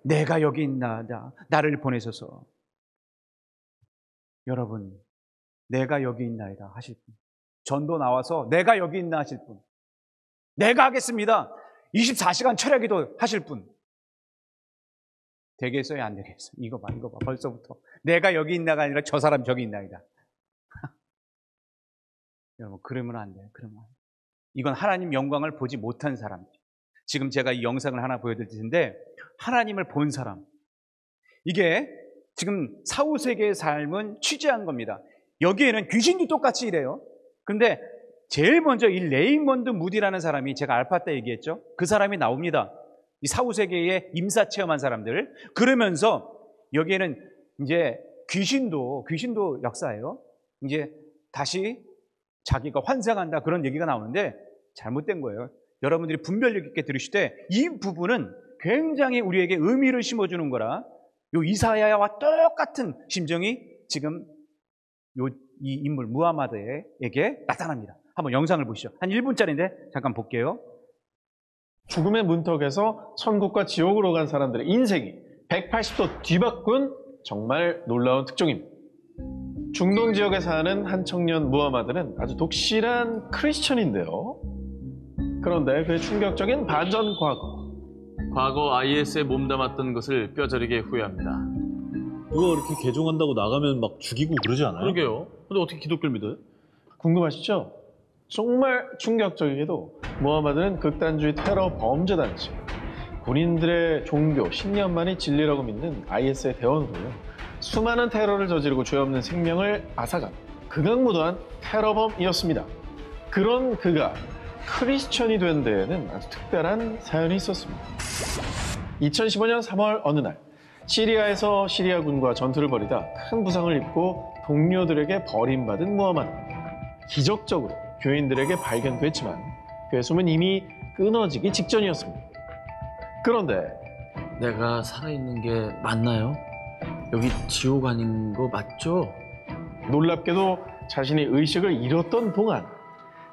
내가 여기 있나이다. 나를 보내소서. 여러분 내가 여기 있나이다 하실 분. 전도 나와서 내가 여기 있나 하실 분. 내가 하겠습니다. 24시간 철야기도 하실 분. 되겠어요, 안 되겠어요? 이거 봐. 벌써부터. 내가 여기 있나가 아니라 저 사람 저기 있나이다. 여러분, 그러면 안 돼요. 그러면 안 돼요. 이건 하나님 영광을 보지 못한 사람들. 지금 제가 이 영상을 하나 보여드릴 텐데, 하나님을 본 사람. 이게 지금 사후세계의 삶은 취재한 겁니다. 여기에는 귀신도 똑같이 이래요. 그런데 제일 먼저 이 레이먼드 무디라는 사람이, 제가 알파 때 얘기했죠. 그 사람이 나옵니다. 이 사후세계에 임사 체험한 사람들. 그러면서 여기에는 이제 귀신도 역사예요. 이제 다시 자기가 환생한다, 그런 얘기가 나오는데 잘못된 거예요. 여러분들이 분별력 있게 들으실 때 이 부분은 굉장히 우리에게 의미를 심어주는 거라, 요 이사야와 똑같은 심정이 지금 이 인물 무하마드에게 나타납니다. 한번 영상을 보시죠. 한 1분짜리인데 잠깐 볼게요. 죽음의 문턱에서 천국과 지옥으로 간 사람들의 인생이 180도 뒤바꾼 정말 놀라운 특종입니다. 중동 지역에 사는 한 청년 무하마드는 아주 독실한 크리스천인데요. 그런데 그의 충격적인 반전 과거 IS에 몸담았던 것을 뼈저리게 후회합니다. 그거 이렇게 개종한다고 나가면 막 죽이고 그러지 않아요? 그러게요. 근데 어떻게 기독교를 믿어요? 궁금하시죠? 정말 충격적이게도 무하마드는 극단주의 테러 범죄단체, 군인들의 종교, 신념만이 진리라고 믿는 IS의 대원으로요, 수많은 테러를 저지르고 죄 없는 생명을 앗아간 극악무도한 테러범이었습니다. 그런 그가 크리스천이 된 데에는 아주 특별한 사연이 있었습니다. 2015년 3월 어느 날, 시리아에서 시리아군과 전투를 벌이다 큰 부상을 입고 동료들에게 버림받은 무하마드. 기적적으로 교인들에게 발견됐지만 그의 숨은 이미 끊어지기 직전이었습니다. 그런데 내가 살아있는 게 맞나요? 여기 지옥 아닌 거 맞죠? 놀랍게도 자신이 의식을 잃었던 동안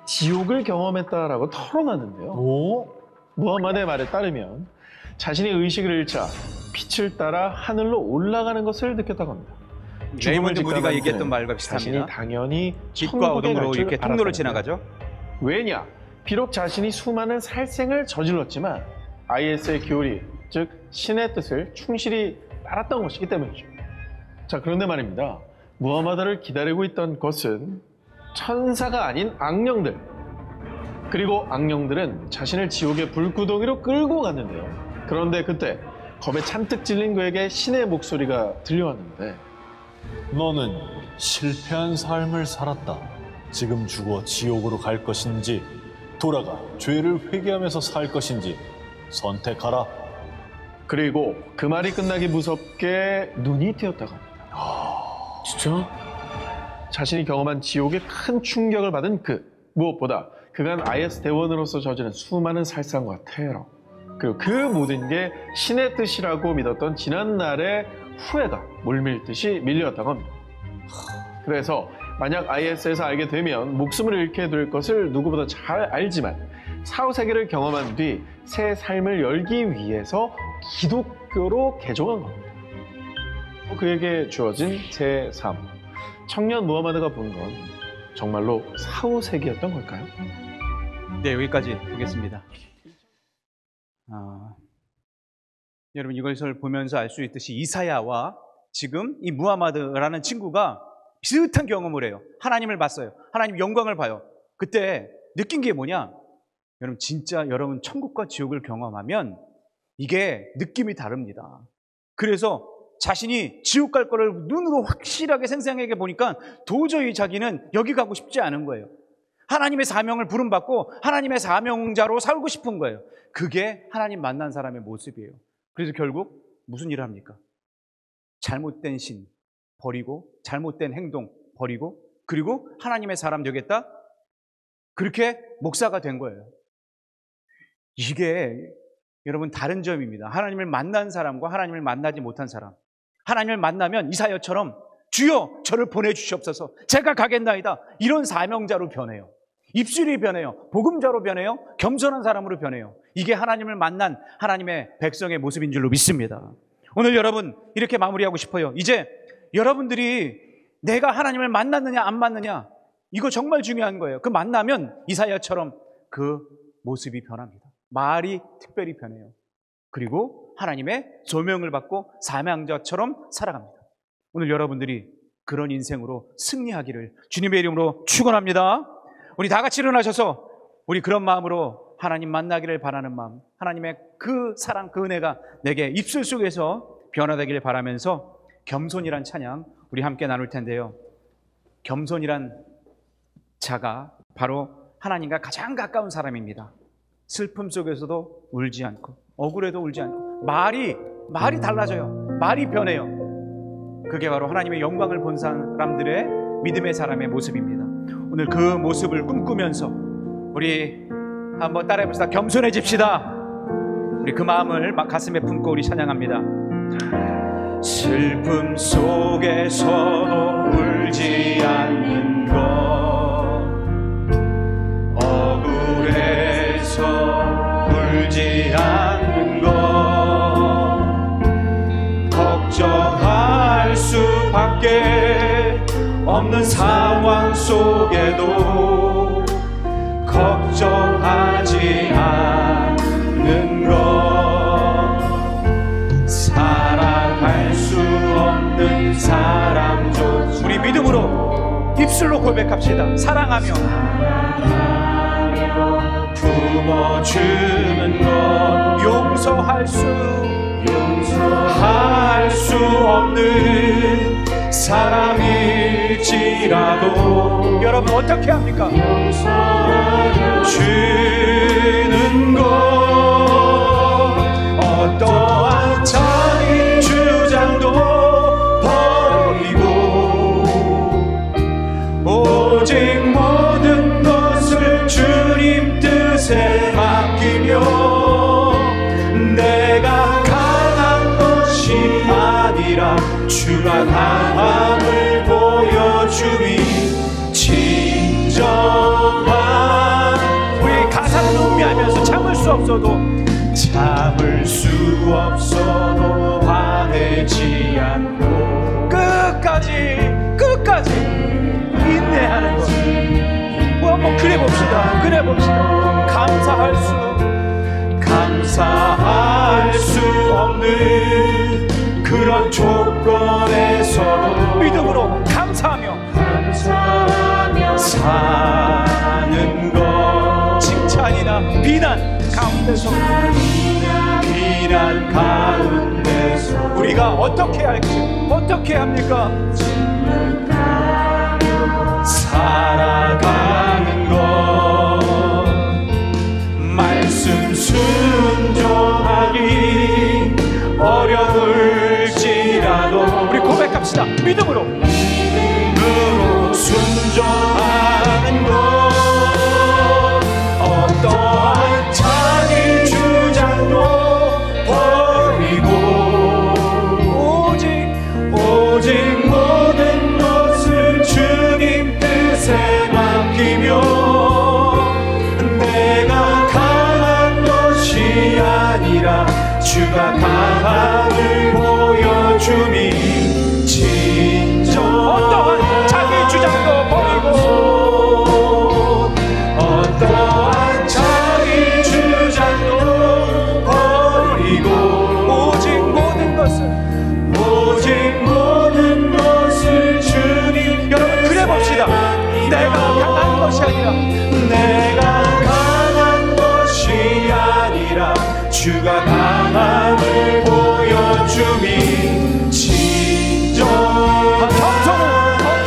지옥을 경험했다라고 털어놨는데요. 오? 무하마드의 말에 따르면 자신이 의식을 잃자 빛을 따라 하늘로 올라가는 것을 느꼈다고 합니다. 레이먼드 무디가 직감한 얘기했던 그는 말과 자신이 비슷합니다. 당연히 빛과 어둠으로 갈 줄 이렇게 통로를 알았다는 지나가죠. 거예요. 왜냐? 비록 자신이 수많은 살생을 저질렀지만 IS의 교리, 즉 신의 뜻을 충실히 따랐던 것이기 때문이죠. 자, 그런데 말입니다. 무하마드를 기다리고 있던 것은 천사가 아닌 악령들. 그리고 악령들은 자신을 지옥의 불구덩이로 끌고 갔는데요. 그런데 그때 겁에 잔뜩 질린 그에게 신의 목소리가 들려왔는데, 너는 실패한 삶을 살았다. 지금 죽어 지옥으로 갈 것인지 돌아가 죄를 회개하면서 살 것인지 선택하라. 그리고 그 말이 끝나기 무섭게 눈이 뜨였다고 합니다. 진짜? 자신이 경험한 지옥에 큰 충격을 받은 무엇보다 그간 IS 대원으로서 저지른 수많은 살상과 테러, 그리고 그 모든 게 신의 뜻이라고 믿었던 지난날의 후회가 물밀듯이 밀려왔다고 합니다. 그래서 만약 IS에서 알게 되면 목숨을 잃게 될 것을 누구보다 잘 알지만 사후세계를 경험한 뒤 새 삶을 열기 위해서 기독교로 개종한 겁니다. 그에게 주어진 새 삶. 청년 무하마드가 본 건 정말로 사후세계였던 걸까요? 네, 여기까지 보겠습니다. 여러분, 이것을 보면서 알 수 있듯이 이사야와 지금 이 무하마드라는 친구가 비슷한 경험을 해요. 하나님을 봤어요. 하나님 영광을 봐요. 그때 느낀 게 뭐냐? 여러분, 진짜 여러분 천국과 지옥을 경험하면 이게 느낌이 다릅니다. 그래서 자신이 지옥 갈 거를 눈으로 확실하게 생생하게 보니까 도저히 자기는 여기 가고 싶지 않은 거예요. 하나님의 사명을 부름받고 하나님의 사명자로 살고 싶은 거예요. 그게 하나님 만난 사람의 모습이에요. 그래서 결국 무슨 일을 합니까? 잘못된 신 버리고, 잘못된 행동 버리고, 그리고 하나님의 사람 되겠다? 그렇게 목사가 된 거예요. 이게 여러분 다른 점입니다. 하나님을 만난 사람과 하나님을 만나지 못한 사람. 하나님을 만나면 이사야처럼 주여 저를 보내주시옵소서, 제가 가겠나이다, 이런 사명자로 변해요. 입술이 변해요. 복음자로 변해요. 겸손한 사람으로 변해요. 이게 하나님을 만난 하나님의 백성의 모습인 줄로 믿습니다. 오늘 여러분 이렇게 마무리하고 싶어요. 이제 여러분들이 내가 하나님을 만났느냐 안 만났느냐, 이거 정말 중요한 거예요. 그 만나면 이사야처럼 그 모습이 변합니다. 말이 특별히 변해요. 그리고 하나님의 조명을 받고 사명자처럼 살아갑니다. 오늘 여러분들이 그런 인생으로 승리하기를 주님의 이름으로 축원합니다. 우리 다 같이 일어나셔서 우리 그런 마음으로 하나님 만나기를 바라는 마음, 하나님의 그 사랑, 그 은혜가 내게 입술 속에서 변화되기를 바라면서 겸손이란 찬양 우리 함께 나눌 텐데요. 겸손이란 자가 바로 하나님과 가장 가까운 사람입니다. 슬픔 속에서도 울지 않고 억울해도 울지 않고 말이 달라져요. 말이 변해요. 그게 바로 하나님의 영광을 본 사람들의 믿음의 사람의 모습입니다. 오늘 그 모습을 꿈꾸면서 우리 한번 따라해봅시다. 겸손해집시다. 우리 그 마음을 가슴에 품고 우리 찬양합니다. 슬픔 속에서도 울지 않는 것, 억울해서 울지 않는 것, 걱정할 수밖에 없는 상황 속에도 걱정하지 않는 것, 사랑할 수 없는 사람조차 우리 믿음으로 입술로 고백합시다. 사랑하며 품어주는 것, 용서할 수 없는 사람일지라도 여러분 어떻게 합니까? 주는 것, 어떠한 자기 주장도 버리고 오직 모든 것을 주님 뜻에 맡기며 내가 강한 것이 아니라 주가 강함을 보여주니 진정한 우리 가사는 음미하면서 참을 수 없어도 화내지 않고 끝까지 인내하는 것. 한번 그래 봅시다. 감사할 수 없는 그런 조건에서도 믿음으로 감사하며 사는 것. 칭찬이나 비난 가운데서 우리가 어떻게 할지 어떻게 합니까? 살아가는 것, 말씀 순종하기 어려울지라도 우리 고백합시다. 믿음으로 순종하는 것, 어떠한 자기 주장도 버리고 오직 모든 것을 주님 뜻에 맡기며 내가 강한 것이 아니라 주가 강함을 보여주니 진정 어떠한 자기 주장도 버리고 어떠한 자기 주장도 버리고 오직 모든 것을 주님. 여러분 그래 봅시다. 내가 강한 것이 아니라 주가 강함을 보여주니 진정한 겸손은 겉사람이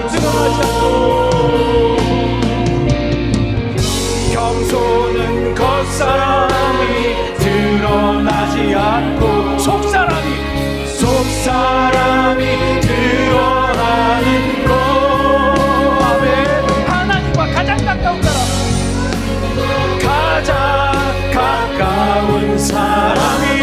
드러나지 않고 겸손은 겉사람이 드러나지 않고 속사람이 드러나는 것. 아멘. 하나님과 가장 가까운 사람, 가장 가까운 사람이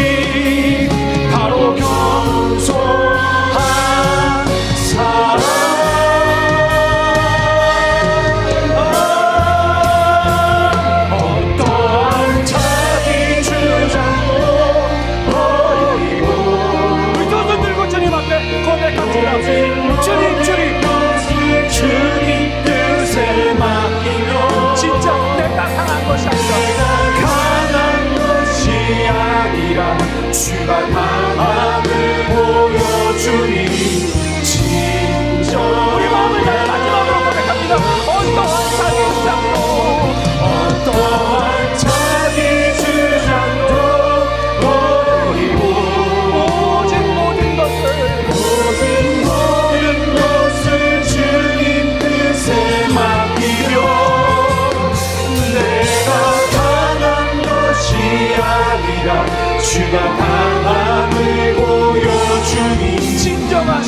주가 강함을 보여주니 진정한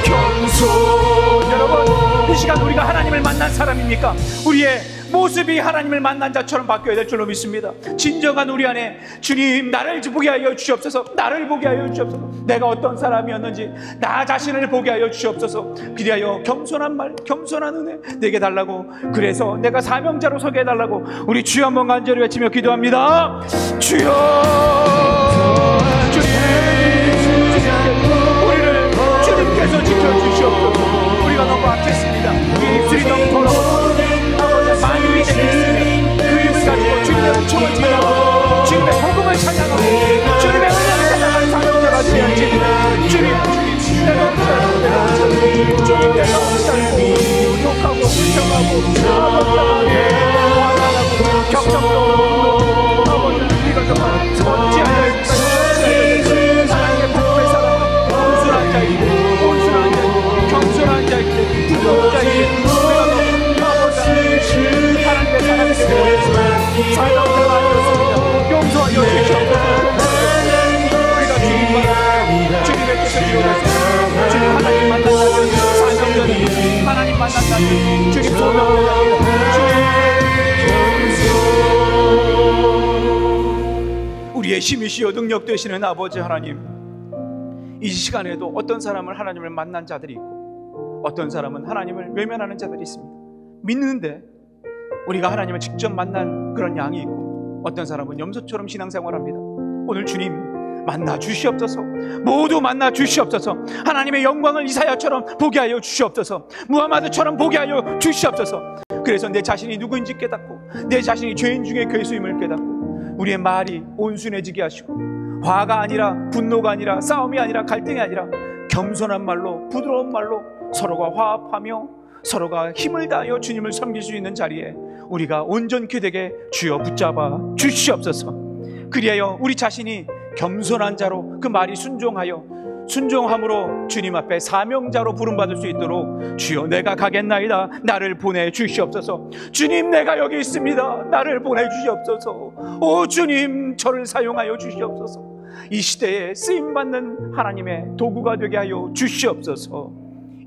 겸손. 여러분, 이 시간 우리가 하나님을 만난 사람입니까? 우리의 모습이 하나님을 만난 자처럼 바뀌어야 될 줄로 믿습니다. 진정한 우리 안에 주님 나를 보게 하여 주시옵소서. 나를 보게 하여 주시옵소서. 내가 어떤 사람이었는지 나 자신을 보게 하여 주시옵소서. 그리하여 겸손한 말, 겸손한 은혜 내게 달라고, 그래서 내가 사명자로 서게 해달라고 우리 주여 한번 간절히 외치며 기도합니다. 주여, 우리를 주님께서 지켜주시옵소서. 우리가 너무 악했습니다. 우리 입술이 너무 더러워 많이 되겠으면 그 입을 가지고 주님의 은총을 찬양하고 주님의 복음을 찬양하고 주님의 은혜를 찬양하는 사명자가 되어야지. 주님 내가 없잖고 주님 내가 없잖고 욕하고 불평하고 화나고 격정적으로 아버지 우리가 정말 어찌하여 하나님의 복음의 사랑 온순한 자이고 겸손한 자이고 부드러운 자이고 하나님의 사랑이 되고 사랑자가 아니었습니다. 용서하여 주시옵소서. 우리가 주님의 뜻을 이루어서 주님 하나님 만난다는 사명자는 하나님 만난다는 주님 소명자는 우리의 힘이시여 능력 되시는 아버지 하나님, 이 시간에도 어떤 사람은 하나님을 만난 자들이 있고 어떤 사람은 하나님을 외면하는 자들이 있습니다. 믿는데 우리가 하나님을 직접 만난 그런 양이 있고 어떤 사람은 염소처럼 신앙생활합니다. 오늘 주님 만나 주시옵소서. 모두 만나 주시옵소서. 하나님의 영광을 이사야처럼 보게 하여 주시옵소서. 무하마드처럼 보게 하여 주시옵소서. 그래서 내 자신이 누구인지 깨닫고 내 자신이 죄인 중에 괴수임을 깨닫고 우리의 말이 온순해지게 하시고 화가 아니라 분노가 아니라 싸움이 아니라 갈등이 아니라 겸손한 말로 부드러운 말로 서로가 화합하며 서로가 힘을 다하여 주님을 섬길 수 있는 자리에 우리가 온전케 되게 주여 붙잡아 주시옵소서. 그리하여 우리 자신이 겸손한 자로 그 말이 순종함으로 주님 앞에 사명자로 부름받을 수 있도록 주여 내가 가겠나이다 나를 보내주시옵소서. 주님 내가 여기 있습니다. 나를 보내주시옵소서. 오 주님 저를 사용하여 주시옵소서. 이 시대에 쓰임받는 하나님의 도구가 되게 하여 주시옵소서.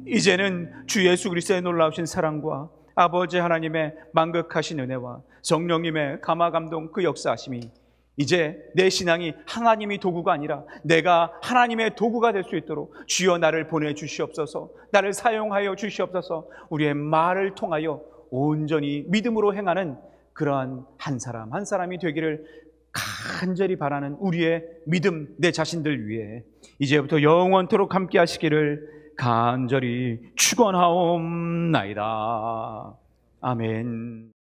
이제는 주 예수 그리스도의 놀라우신 사랑과 아버지 하나님의 만극하신 은혜와 성령님의 감화감동 그 역사하심이 이제 내 신앙이 하나님이 도구가 아니라 내가 하나님의 도구가 될 수 있도록 주여 나를 보내주시옵소서. 나를 사용하여 주시옵소서. 우리의 말을 통하여 온전히 믿음으로 행하는 그러한 한 사람 한 사람이 되기를 간절히 바라는 우리의 믿음 내 자신들 위해 이제부터 영원토록 함께 하시기를 간절히 축원하옵나이다. 아멘.